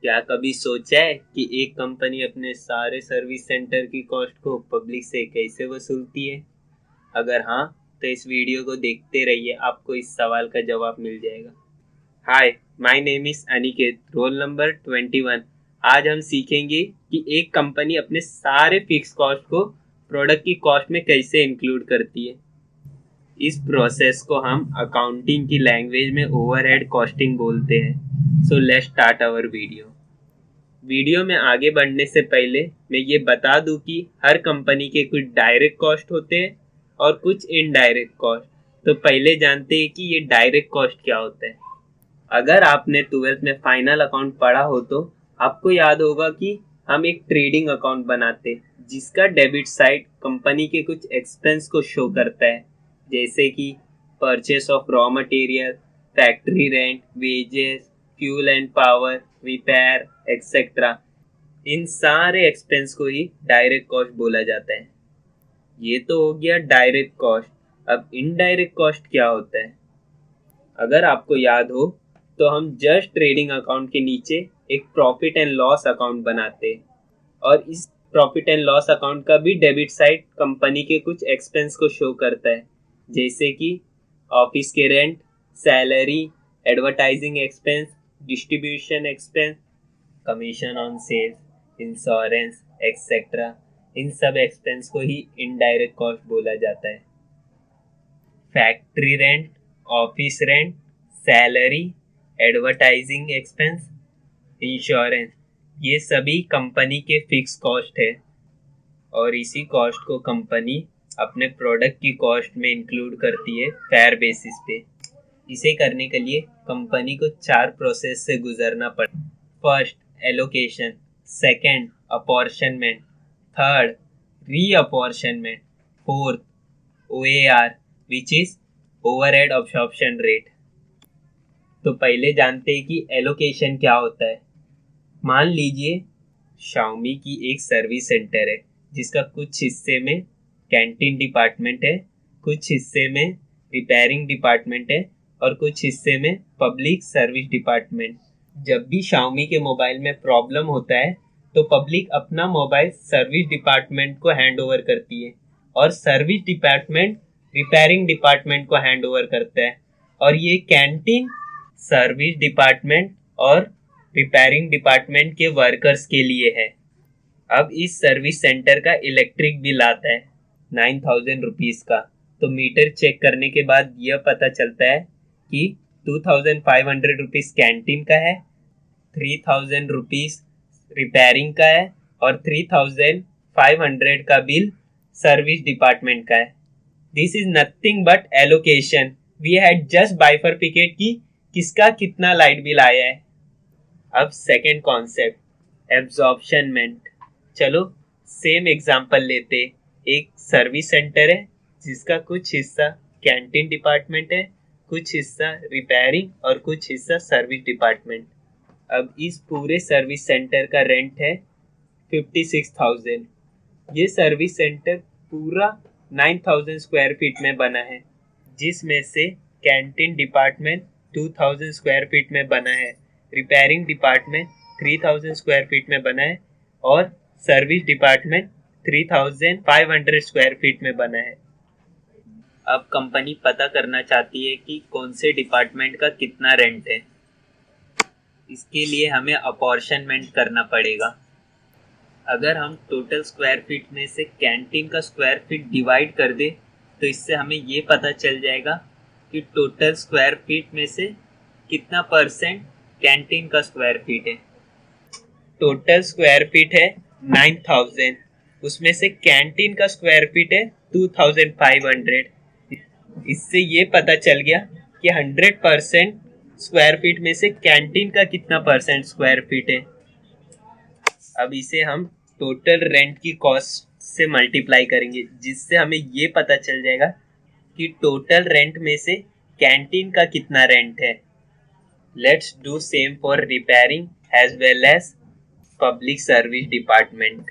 क्या कभी सोचा है कि एक कंपनी अपने सारे सर्विस सेंटर की कॉस्ट को पब्लिक से कैसे वसूलती है? अगर हाँ, तो इस वीडियो को देखते रहिए, आपको इस सवाल का जवाब मिल जाएगा। Hi, my name is Aniket, roll number 21। आज हम सीखेंगे कि एक कंपनी अपने सारे फिक्स कॉस्ट को प्रोडक्ट की कॉस्ट में कैसे इंक्लूड करती है। इस प्रोसेस को हम अकाउंटिंग की लैंग्वेज में ओवरहेड कॉस्टिंग बोलते हैं। So let's start our video में आगे बढ़ने से पहले मैं ये बता दूं कि हर कंपनी के कुछ डायरेक्ट कॉस्ट होते हैं और कुछ इनडायरेक्ट कॉस्ट। तो पहले जानते हैं कि ये डायरेक्ट कॉस्ट क्या होता है। अगर आपने 12th में फाइनल अकाउंट पढ़ा हो तो आपको याद होगा कि हम एक ट्रेडिंग अकाउंट बनाते जिसका डेबिट साइड कंपनी के कुछ एक्सपेंस को शो करता है, जैसे कि purchase of raw material, factory rent, wages, fuel and power, repair etcetera. इन सारे एक्सपेंस को ही डायरेक्ट कॉस्ट बोला जाता है। ये तो हो गया डायरेक्ट कॉस्ट। अब इनडायरेक्ट कॉस्ट क्या होता है? अगर आपको याद हो तो हम जस्ट ट्रेडिंग अकाउंट के नीचे एक प्रॉफिट एंड लॉस अकाउंट बनाते हैं, और इस प्रॉफिट एंड लॉस अकाउंट का भी डेबिट साइड कंपनी के कुछ एक्सपेंस को शो करता है, जैसे कि ऑफिस के rent, salary, advertising expense, distribution expense, commission on sales, insurance etcetera. इन सब एक्सपेंस को ही इनडायरेक्ट कॉस्ट बोला जाता है। Factory rent, office rent, salary, advertising expense, insurance, ये सभी कंपनी के फिक्स कॉस्ट है, और इसी कॉस्ट को कंपनी अपने प्रोडक्ट की कॉस्ट में इंक्लूड करती है फेयर बेसिस पे। इसे करने के लिए कंपनी को 4 प्रोसेस से गुजरना पड़ता है। First, allocation. Second, apportionment. Third, reapportionment. Fourth, OAR, which is overhead absorption rate. तो पहले जानते हैं कि एलोकेशन क्या होता है। मान लीजिए शाओमी की एक सर्विस सेंटर है जिसका कुछ हिस्से में कैंटीन डिपार्टमेंट है, कुछ हिस्से में रिपेयरिंग डिपार्टमेंट है और कुछ हिस्से में पब्लिक सर्विस डिपार्टमेंट। जब भी शाओमी के मोबाइल में प्रॉब्लम होता है तो पब्लिक अपना मोबाइल सर्विस डिपार्टमेंट को हैंड ओवर करती है और सर्विस डिपार्टमेंट रिपेयरिंग डिपार्टमेंट को हैंड ओवर करता है, और ये कैंटीन सर्विस डिपार्टमेंट और रिपेयरिंग डिपार्टमेंट के वर्कर्स के लिए है। अब इस सर्विस सेंटर का इलेक्ट्रिक बिल आता है 9,000 रुपीज का। तो मीटर चेक करने के बाद यह पता चलता है कि 2,500 रुपीज कैंटीन का है, 3,000 रुपीज रिपेयरिंग का है और 3,500 का बिल सर्विस डिपार्टमेंट का है। This is nothing but allocation. We had just bifurcate की किसका कितना लाइट बिल आया है। अब सेकेंड कॉन्सेप्ट, एब्जॉर्प्शनमेंट। चलो सेम एग्जांपल लेते। एक सर्विस सेंटर है जिसका कुछ हिस्सा कैंटीन डिपार्टमेंट है, कुछ हिस्सा रिपेयरिंग और कुछ हिस्सा सर्विस डिपार्टमेंट। अब इस पूरे सर्विस सेंटर का रेंट है 56,000। ये सर्विस सेंटर पूरा 9,000 स्क्वायर फीट में बना है, जिसमें से कैंटीन डिपार्टमेंट 2,000 स्क्वायर फीट में बना है, रिपेयरिंग डिपार्टमेंट 3,000 स्क्वायर फीट में बना है और सर्विस डिपार्टमेंट 3,500 स्क्वायर फीट में बना है। अब कंपनी पता करना चाहती है कि कौन से डिपार्टमेंट का कितना रेंट है। इसके लिए हमें अपॉर्शनमेंट करना पड़ेगा। अगर हम टोटल स्क्वायर फीट में से कैंटीन का स्क्वायर फीट डिवाइड कर दे तो इससे हमें ये पता चल जाएगा कि टोटल स्क्वायर फीट में से कितना परसेंट कैंटीन का स्क्वायर फीट है। टोटल स्क्वायर फीट है 9,000, उसमें से कैंटीन का स्क्वायर फीट है 2,500। इससे ये पता चल गया कि 100% स्क्वायर फीट में से कैंटीन का कितना परसेंट स्क्वायर फीट है। अब इसे हम टोटल रेंट की कॉस्ट से मल्टीप्लाई करेंगे, जिससे हमें ये पता चल जाएगा कि टोटल रेंट में से कैंटीन का कितना रेंट है। Let's do same for repairing as well as public service department.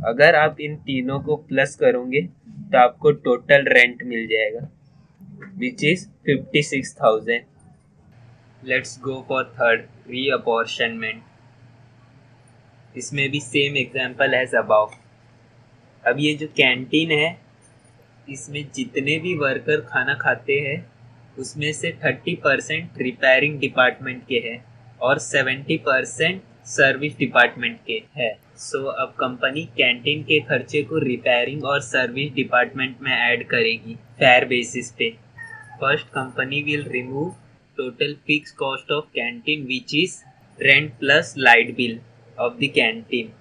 अगर आप इन तीनों को प्लस करोगे तो आपको टोटल रेंट मिल जाएगा which is 56,000। Let's go for third, reapportionment. इसमें भी सेम एग्जांपल एज अबाव। अब ये जो कैंटीन है, इसमें जितने भी वर्कर खाना खाते हैं उसमें से 30% रिपेयरिंग डिपार्टमेंट के हैं और 70% सर्विस डिपार्टमेंट के हैं। सो अब कंपनी कैंटीन के खर्चे को रिपेयरिंग और सर्विस डिपार्टमेंट में ऐड करेगी फेयर बेसिस पे। First, company will remove total fix cost of canteen which is rent plus light bill of the canteen.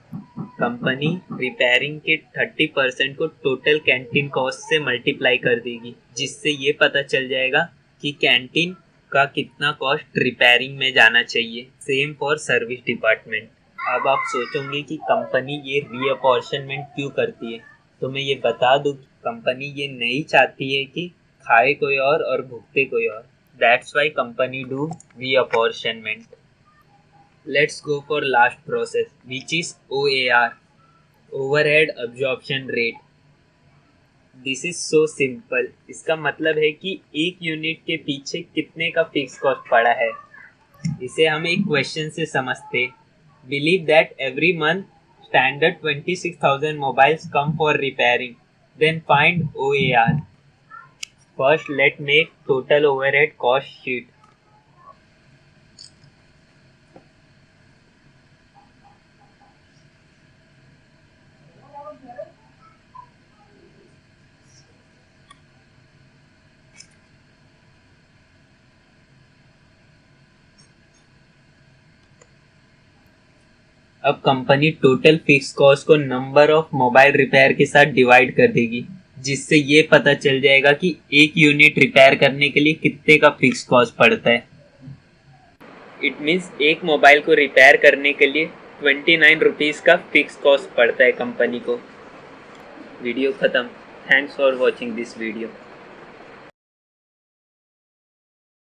Company repairing के 30% को टोटल कैंटीन कॉस्ट से मल्टीप्लाई कर देगी, जिससे ये पता चल जाएगा कि कैंटीन का कितना कॉस्ट रिपेयरिंग में जाना चाहिए। Same for service department. अब आप सोचोगे कि कंपनी ये रीअपॉर्शनमेंट क्यों करती है, तो मैं ये बता दूं, कंपनी ये नहीं चाहती है कि खाए कोई और भुगते कोई और। That's why company do reapportionment. Let's go for last process which is OAR, overhead absorption rate. This is so simple. इसका मतलब है कि एक यूनिट के पीछे कितने का फिक्स कॉस्ट पड़ा है। इसे हम एक क्वेश्चन से समझते। Believe that every month standard 26,000 mobiles come for repairing. Then find OAR. First, let's make total overhead cost sheet. अब कंपनी टोटल फिक्स कॉस्ट को नंबर ऑफ मोबाइल रिपेयर के साथ डिवाइड कर देगी, जिससे ये पता चल जाएगा कि एक यूनिट रिपेयर करने के लिए कितने का फिक्स कॉस्ट पड़ता है। इट मीन्स एक मोबाइल को रिपेयर करने के लिए 29 रुपीज़ का फिक्स कॉस्ट पड़ता है कंपनी को। वीडियो ख़त्म। Thanks for watching this video.